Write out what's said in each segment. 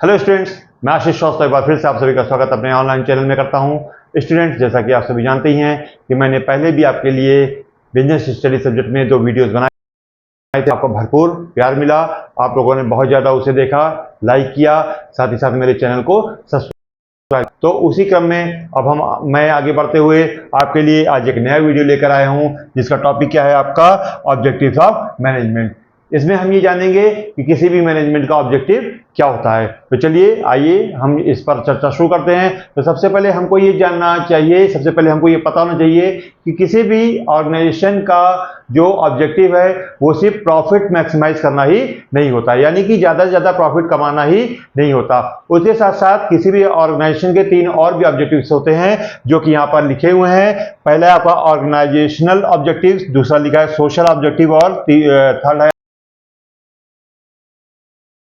Hello students, मैं आशीष श्रीवास्तव एक बार फिर से आप सभी का स्वागत अपने ऑनलाइन चैनल में करता हूं। स्टूडेंट्स, जैसा कि आप सभी जानते ही हैं कि मैंने पहले भी आपके लिए बिजनेस स्टडी सब्जेक्ट में 2 वीडियोस बनाए थे। आपको भरपूर प्यार मिला, आप लोगों ने बहुत ज़्यादा उसे देखा, लाइक किया, साथ ही साथ मेरे चैनल को सब्सक्राइब। तो उसी क्रम में अब मैं आगे बढ़ते हुए आपके लिए आज एक नया वीडियो लेकर आया हूं, जिसका टॉपिक क्या है आपका ऑब्जेक्टिव्स ऑफ मैनेजमेंट। इसमें हम ये जानेंगे कि किसी भी मैनेजमेंट का ऑब्जेक्टिव क्या होता है। तो चलिए आइए हम इस पर चर्चा शुरू करते हैं। तो सबसे पहले हमको ये जानना चाहिए, सबसे पहले हमको ये पता होना चाहिए कि किसी भी ऑर्गेनाइजेशन का जो ऑब्जेक्टिव है वो सिर्फ प्रॉफिट मैक्सिमाइज करना ही नहीं होता, यानी कि ज़्यादा से ज़्यादा प्रॉफिट कमाना ही नहीं होता। उसके साथ साथ किसी भी ऑर्गेनाइजेशन के 3 और भी ऑब्जेक्टिव्स होते हैं जो कि यहाँ पर लिखे हुए हैं। पहला है आपका ऑर्गेनाइजेशनल ऑब्जेक्टिव, दूसरा लिखा है सोशल ऑब्जेक्टिव और थर्ड है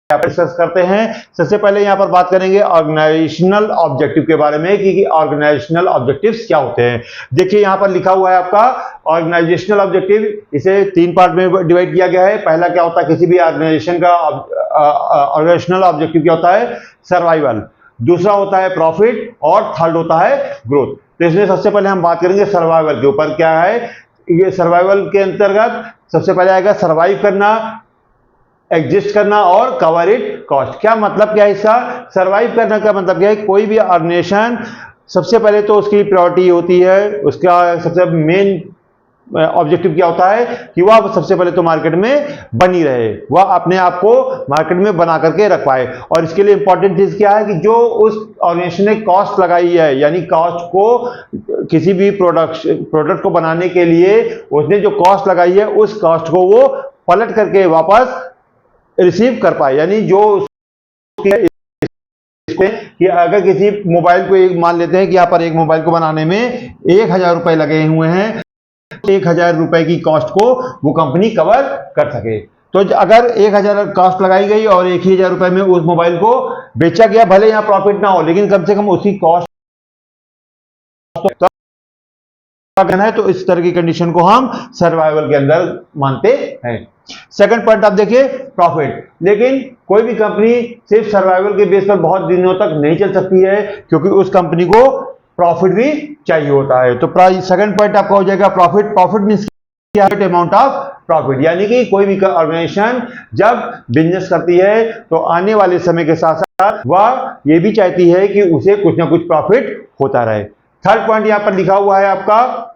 डिस्कस करते हैं। सबसे पहले यहां पर बात करेंगे ऑर्गेनाइजेशनल ऑब्जेक्टिव के बारे में कि ऑर्गेनाइजेशनल ऑब्जेक्टिव्स क्या होते हैं। देखिए यहां पर लिखा हुआ है आपका ऑर्गेनाइजेशनल ऑब्जेक्टिव, इसे 3 पार्ट में डिवाइड किया गया है। पहला क्या होता है, किसी भी ऑर्गेनाइजेशन का ऑर्गेनाइजेशनल ऑब्जेक्टिव क्या होता है, सर्वाइवल। दूसरा होता है प्रॉफिट और थर्ड होता है ग्रोथ। तो इसमें सबसे पहले हम बात करेंगे सर्वाइवल के ऊपर। क्या है ये सर्वाइवल के अंतर्गत? सबसे पहले आएगा सर्वाइव करना, एग्जिस्ट करना और कवर इट कॉस्ट। क्या मतलब क्या है इसका? सर्वाइव करने का मतलब क्या है? कोई भी ऑर्गेनाइजेशन सबसे पहले तो उसकी प्रायोरिटी होती है, उसका सबसे मेन ऑब्जेक्टिव क्या होता है कि वह सबसे पहले तो मार्केट में बनी रहे, वह अपने आप को मार्केट में बना करके रख पाए। और इसके लिए इंपॉर्टेंट चीज क्या है कि जो उस ऑर्गेनाइजेशन ने कॉस्ट लगाई है, यानी कॉस्ट को किसी भी प्रोडक्ट को बनाने के लिए उसने जो कॉस्ट लगाई है उस कॉस्ट को वो पलट करके वापस रिसीव कर पाए। यानी जो कि अगर किसी मोबाइल को एक मान लेते हैं कि यहाँ पर एक मोबाइल को बनाने में 1000 रुपए लगे हुए हैं, 1000 रुपए की कॉस्ट को वो कंपनी कवर कर सके। तो अगर 1000 कॉस्ट लगाई गई और 1000 रुपए में उस मोबाइल को बेचा गया, भले यहाँ प्रॉफिट ना हो लेकिन कम से कम उसकी कॉस्ट है, तो इस तरह की कंडीशन को हम सर्वाइवल के अंदर मानते हैं। सेकंड पॉइंट आप देखिए, प्रॉफिट। लेकिन कोई भी कंपनी सिर्फ सर्वाइवल के बेस पर बहुत दिनों तक नहीं चल सकती है, क्योंकि उस कंपनी को प्रॉफिट भी चाहिए होता है। तो सेकंड पॉइंट आपका हो जाएगा प्रॉफिट। प्रॉफिट मींस क्या है? Amount of profit. यानी कि कोई भी ऑर्गेनाइजेशन जब बिजनेस करती है तो आने वाले समय के साथ साथ वह ये भी चाहती है कि उसे कुछ ना कुछ प्रॉफिट होता रहे। थर्ड पॉइंट यहां पर लिखा हुआ है आपका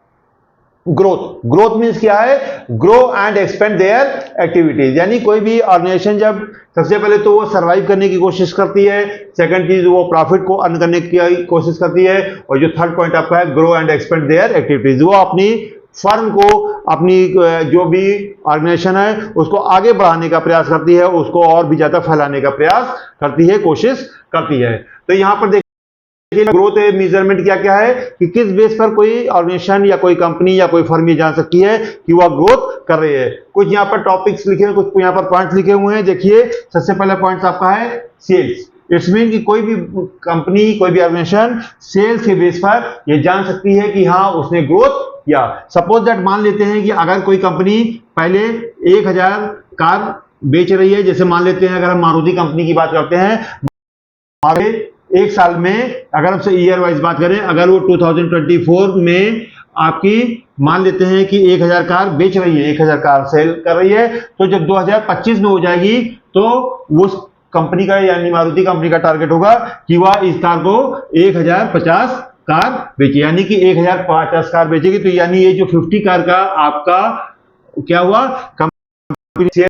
ग्रोथ। ग्रोथ मींस क्या है? Grow and expand their activities. यानी कोई भी ऑर्गेनाइजेशन जब सबसे पहले तो वो सर्वाइव करने की कोशिश करती है, सेकंड चीज वो प्रॉफिट को अर्न करने की कोशिश करती है, और जो थर्ड पॉइंट आपका है grow and expand their activities, वो अपनी फर्म को, अपनी जो भी ऑर्गेनाइजेशन है उसको आगे बढ़ाने का प्रयास करती है, उसको और भी ज्यादा फैलाने का प्रयास करती है, कोशिश करती है। तो यहां पर ग्रोथ मेजरमेंट क्या क्या है कि किस बेस पर कोई ऑर्गेनाइजेशन या कोई कंपनी या कोई फर्म ये जान सकती है कि वह ग्रोथ कर रही है। कुछ यहाँ पर टॉपिक्स लिखे हैं, कुछ यहाँ पर पॉइंट्स लिखे हुए हैं। देखिए सबसे पहला पॉइंट आपका है सेल्स। इट्स मीन कि कोई भी कंपनी, कोई भी ऑर्गेनाइजेशन सेल्स के बेस पर ये जान सकती है कि हाँ उसने ग्रोथ किया। सपोज दैट मान लेते हैं कि अगर कोई कंपनी पहले 1000 कार बेच रही है, जैसे मान लेते हैं अगर हम मारुति कंपनी की बात करते हैं, एक साल में अगर हमसे ईयर वाइज बात करें, अगर वो 2024 में आपकी मान लेते हैं कि 1000 कार बेच रही है, 1000 कार सेल कर रही है, तो जब 2025 में हो जाएगी तो उस कंपनी का यानी मारुति कंपनी का टारगेट होगा कि वह इस कार को 1050 कार बेचे, यानी कि 1050 कार बेचेगी। तो यानी ये जो 50 कार का आपका क्या हुआ, कंपनी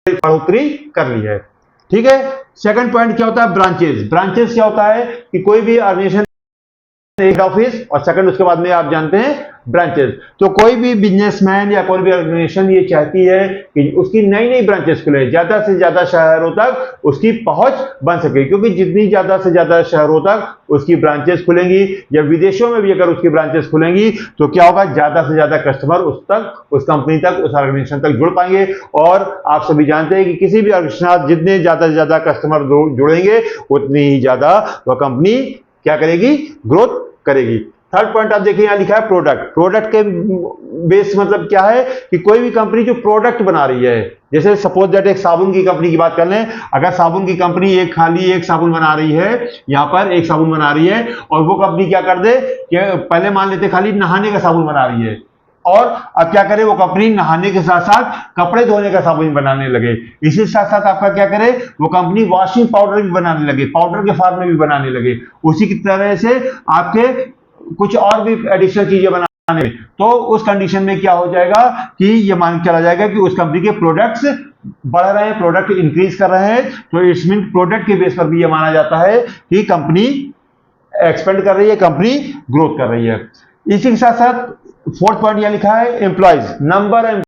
बढ़ोतरी कर ली है। ठीक है। सेकंड पॉइंट क्या होता है? ब्रांचेस। ब्रांचेस क्या होता है कि कोई भी ऑर्गेनाइजेशन एक ऑफिस और सेकंड उसके बाद में आप जानते हैं ब्रांचेस। तो कोई भी बिजनेसमैन या कोई भी ऑर्गेनाइजेशन ये चाहती है कि उसकी नई नई ब्रांचेस खुले, ज्यादा से ज्यादा शहरों तक उसकी पहुंच बन सके, क्योंकि जितनी ज्यादा से ज्यादा शहरों तक उसकी ब्रांचेस खुलेंगी या विदेशों में भी अगर उसकी ब्रांचेस खुलेंगी तो क्या होगा, ज्यादा से ज्यादा कस्टमर उस तक, उस कंपनी तक, उस ऑर्गेनाइजेशन तक जुड़ पाएंगे। और आप सभी जानते हैं कि किसी भी ऑर्गेनाइजेशन जितने ज्यादा से ज्यादा कस्टमर जुड़ेंगे उतनी ही ज्यादा वह कंपनी क्या करेगी, ग्रोथ करेगी। थर्ड पॉइंट आप देखिए यहां लिखा है प्रोडक्ट। प्रोडक्ट के बेस मतलब क्या है कि कोई भी कंपनी जो प्रोडक्ट बना रही है, जैसे सपोज दैट एक साबुन की कंपनी की बात कर लें, अगर साबुन की कंपनी खाली एक साबुन बना रही है, यहां पर एक साबुन बना रही है, और वो कंपनी क्या कर दे कि पहले मान लेते खाली नहाने का साबुन बना रही है, और अब क्या करे वो कंपनी नहाने के साथ साथ कपड़े धोने का साबुन बनाने लगे, इसी साथ साथ आपका क्या करे वो कंपनी वॉशिंग पाउडर भी बनाने लगे, पाउडर के फॉर्म में भी बनाने लगे, उसी की तरह से आपके कुछ और भी एडिशनल चीजें बनाने में, तो उस कंडीशन में क्या हो जाएगा कि ये मान चला जाएगा कि उस कंपनी के प्रोडक्ट्स बढ़ रहे हैं, प्रोडक्ट इंक्रीज कर रहे हैं, तो इट्स मीन प्रोडक्ट के बेस पर भी ये माना जाता है कि कंपनी एक्सपेंड कर रही है, कंपनी ग्रोथ कर रही है। इसी के साथ साथ फोर्थ पॉइंट यहां लिखा है employees, number of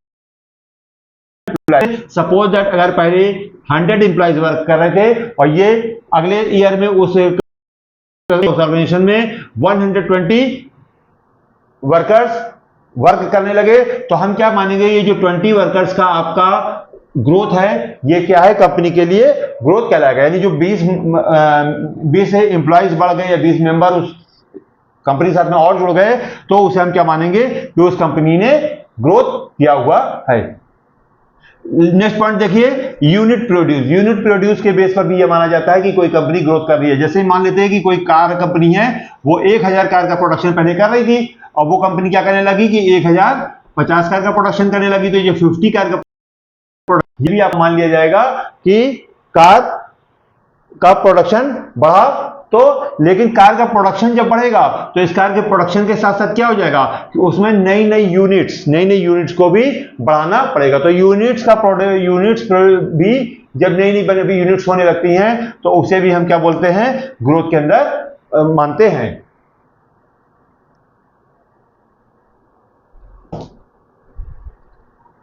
employees. Suppose that अगर पहले 100 एम्प्लॉयज वर्क कर रहे थे और ये अगले ईयर में उस ऑर्गेनाइजेशन में 120 वर्कर्स वर्क करने लगे, तो हम क्या मानेंगे ये जो 20 वर्कर्स का आपका ग्रोथ है ये क्या है कंपनी के लिए ग्रोथ कहलाएगा, यानी जो 20 एम्प्लॉयज बढ़ गए या 20 मेंबर उस कंपनी साथ में और जुड़ गए, तो उसे हम क्या मानेंगे कि उस कंपनी ने ग्रोथ किया हुआ है। नेक्स्ट पॉइंट देखिए यूनिट प्रोड्यूस। यूनिट प्रोड्यूस के बेस पर भी यह माना जाता है कि कोई कंपनी ग्रोथ कर रही है। जैसे मान लेते हैं कि कोई कार कंपनी है, वो 1000 कार का प्रोडक्शन पहले कर रही थी, और वो कंपनी क्या करने लगी कि 1050 कार का प्रोडक्शन करने लगी, तो ये 50 कार का प्रोडक्शन, ये भी आप मान लिया जाएगा कि कार का प्रोडक्शन बढ़ा। तो लेकिन कार का प्रोडक्शन जब बढ़ेगा तो इस कार के प्रोडक्शन के साथ साथ क्या हो जाएगा कि उसमें नई नई यूनिट्स को भी बढ़ाना पड़ेगा। तो यूनिट्स भी जब नई बने भी यूनिट्स होने लगती हैं तो उसे भी हम क्या बोलते हैं ग्रोथ के अंदर मानते हैं।